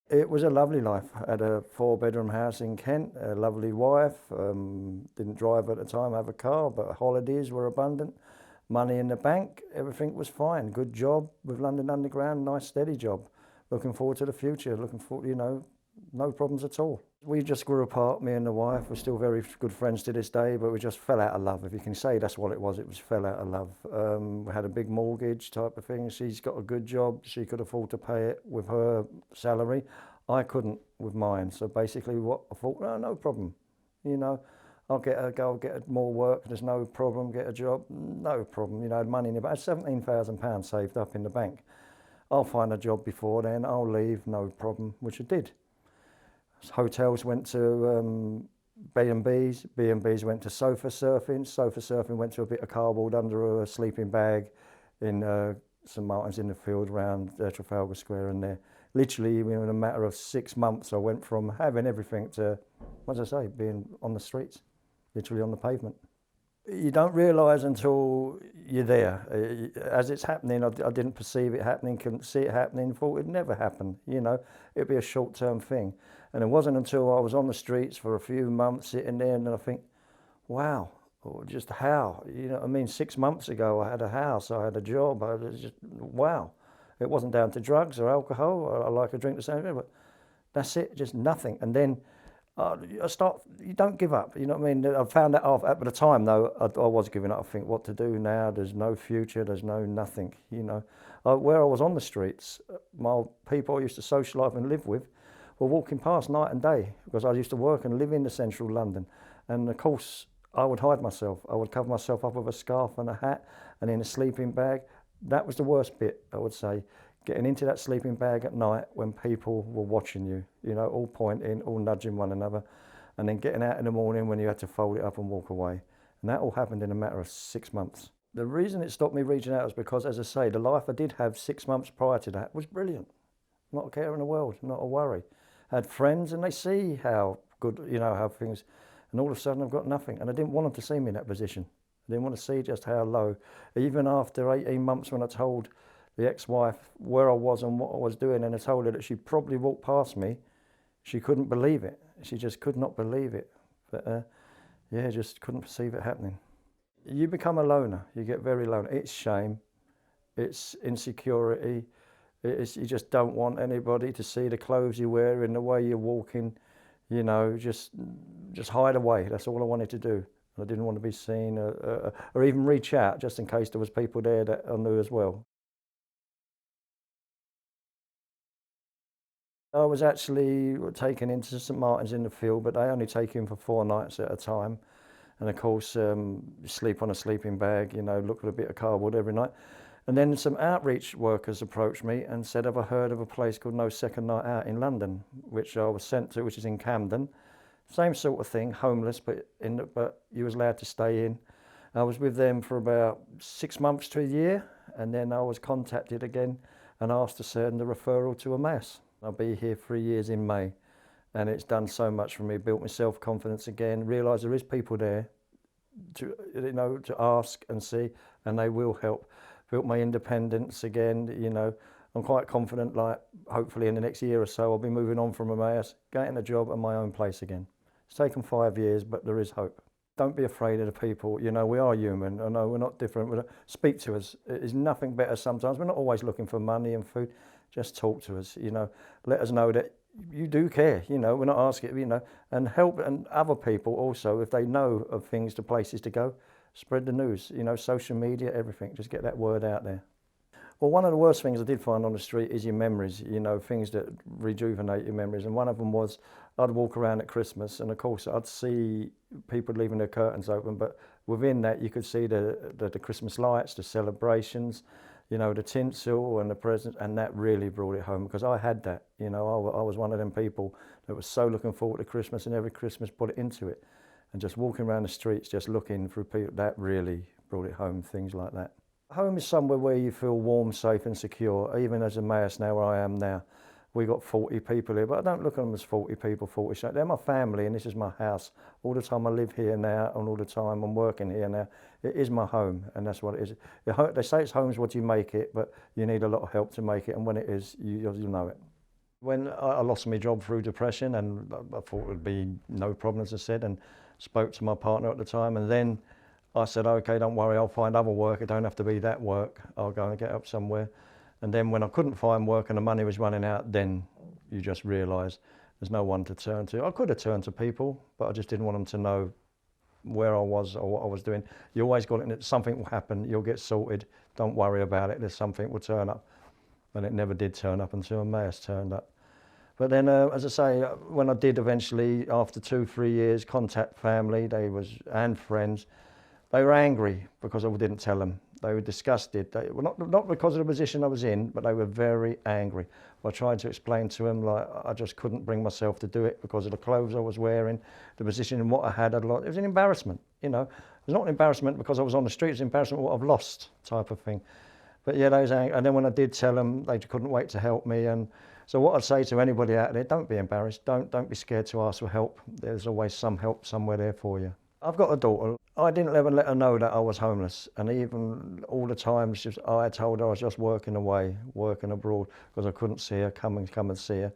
It was a lovely life. I had a four-bedroom house in Kent, a lovely wife, didn't drive at the time, have a car, but holidays were abundant, money in the bank, everything was fine. Good job with London Underground, nice steady job. Looking forward to the future, looking forward, no problems at all. We just grew apart, me and the wife. We're still very good friends to this day, but we just fell out of love. If you can say that's what it was fell out of love. We had a big mortgage type of thing. She's got a good job. She could afford to pay it with her salary. I couldn't with mine. So basically what I thought, no problem. You know, I'll get more work. There's no problem. Get a job. No problem. I had money in the bank. I had £17,000 saved up in the bank. I'll find a job before then. I'll leave. No problem, which I did. Hotels went to B&Bs, B&Bs went to sofa surfing went to a bit of cardboard under a sleeping bag in St Martin's in the Field around Trafalgar Square and there. Literally in a matter of 6 months I went from having everything to, as I say, being on the streets, literally on the pavement. You don't realise until you're there. As it's happening, I didn't perceive it happening, couldn't see it happening, thought it'd never happen, it'd be a short-term thing. And it wasn't until I was on the streets for a few months sitting there and I think, wow, or just how, 6 months ago I had a house, I had a job, I was just, wow. It wasn't down to drugs or alcohol, I like a drink the same way, but that's it, just nothing. And then you don't give up, you know what I mean? I found that off at the time though, I was giving up. I think what to do now, there's no future, there's no nothing, Where I was on the streets, my people I used to socialise and live with were walking past night and day because I used to work and live in the central London. And of course, I would hide myself. I would cover myself up with a scarf and a hat and in a sleeping bag. That was the worst bit, I would say. Getting into that sleeping bag at night when people were watching you, all pointing, all nudging one another, and then getting out in the morning when you had to fold it up and walk away. And that all happened in a matter of 6 months. The reason it stopped me reaching out was because, as I say, the life I did have 6 months prior to that was brilliant. Not a care in the world, not a worry. I had friends and they see how good, how things, and all of a sudden I've got nothing. And I didn't want them to see me in that position. I didn't want to see just how low. Even after 18 months when I told the ex-wife where I was and what I was doing, and I told her that she'd probably walk past me, she couldn't believe it. She just could not believe it. But just couldn't perceive it happening. You become a loner. You get very lonely. It's shame. It's insecurity. You just don't want anybody to see the clothes you wear and the way you're walking. Just hide away. That's all I wanted to do. I didn't want to be seen or even reach out just in case there was people there that I knew as well. I was actually taken into St Martin's in the Field, but they only take you in for 4 nights at a time. And of course, sleep on a sleeping bag, look at a bit of cardboard every night. And then some outreach workers approached me and said, have I heard of a place called No Second Night Out in London, which I was sent to, which is in Camden. Same sort of thing, homeless, but you was allowed to stay in. I was with them for about 6 months to a year, and then I was contacted again and asked to send a referral to Emmaus. I'll be here 3 years in May, and it's done so much for me, built my self-confidence again, realised there is people there to ask and see, and they will help. Built my independence again, I'm quite confident, like hopefully in the next year or so I'll be moving on from Emmaus, getting a job at my own place again. It's taken 5 years, but there is hope. Don't be afraid of the people, we are human, I know we're not different, speak to us. It's nothing better sometimes, we're not always looking for money and food, just talk to us, let us know that you do care, we're not asking, and help and other people also, if they know of things to places to go, spread the news, social media, everything, just get that word out there. Well, one of the worst things I did find on the street is your memories, things that rejuvenate your memories. And one of them was I'd walk around at Christmas and of course I'd see people leaving their curtains open, but within that you could see the Christmas lights, the celebrations, the tinsel and the presents, and that really brought it home because I had that, I was one of them people that was so looking forward to Christmas and every Christmas put it into it. And just walking around the streets, just looking for people, that really brought it home, things like that. Home is somewhere where you feel warm, safe and secure. Even as Emmaus now, where I am now, we got 40 people here, but I don't look at them as 40 people, 40 shots. They're my family and this is my house. All the time I live here now and all the time I'm working here now. It is my home and that's what it is. They say it's home's what you make it, but you need a lot of help to make it, and when it is, you'll know it. When I lost my job through depression, and I thought it would be no problem, as I said, and spoke to my partner at the time, and then I said, okay, don't worry, I'll find other work. It don't have to be that work. I'll go and get up somewhere. And then when I couldn't find work and the money was running out, then you just realise there's no one to turn to. I could have turned to people, but I just didn't want them to know where I was or what I was doing. You always got it, something will happen, you'll get sorted, don't worry about it, there's something will turn up. And it never did turn up until Emmaus turned up. But then, as I say, when I did eventually, after 2-3 years, contact family, and friends, they were angry because I didn't tell them. They were disgusted. They were not because of the position I was in, but they were very angry. I tried to explain to them, like, I just couldn't bring myself to do it because of the clothes I was wearing, the position and what I had. It was an embarrassment, you know. It was not an embarrassment because I was on the street, it was an embarrassment what I've lost type of thing. But yeah, they was angry. And then when I did tell them, they couldn't wait to help me. And so what I'd say to anybody out there, don't be embarrassed. Don't be scared to ask for help. There's always some help somewhere there for you. I've got a daughter. I didn't ever let her know that I was homeless. And even all the times I told her I was just working away, working abroad, because I couldn't see her, come and see her.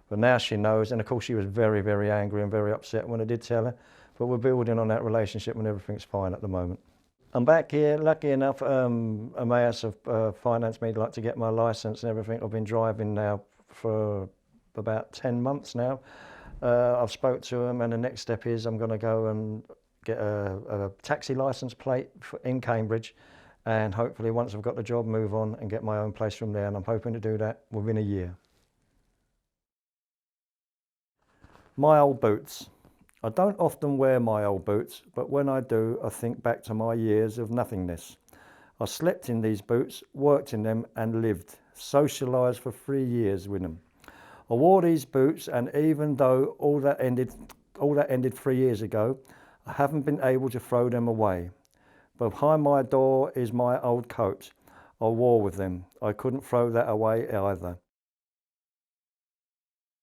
But now she knows. And of course she was very, very angry and very upset when I did tell her. But we're building on that relationship and everything's fine at the moment. I'm back here, lucky enough, Emmaus have financed me to get my licence and everything. I've been driving now for about 10 months now. I've spoke to them, and the next step is I'm going to go and get a taxi licence plate in Cambridge, and hopefully once I've got the job, move on and get my own place from there, and I'm hoping to do that within a year. My old boots. I don't often wear my old boots, but when I do, I think back to my years of nothingness. I slept in these boots, worked in them and lived, socialised for 3 years with them. I wore these boots, and even though all that ended 3 years ago, I haven't been able to throw them away. Behind my door is my old coat I wore with them. I couldn't throw that away either.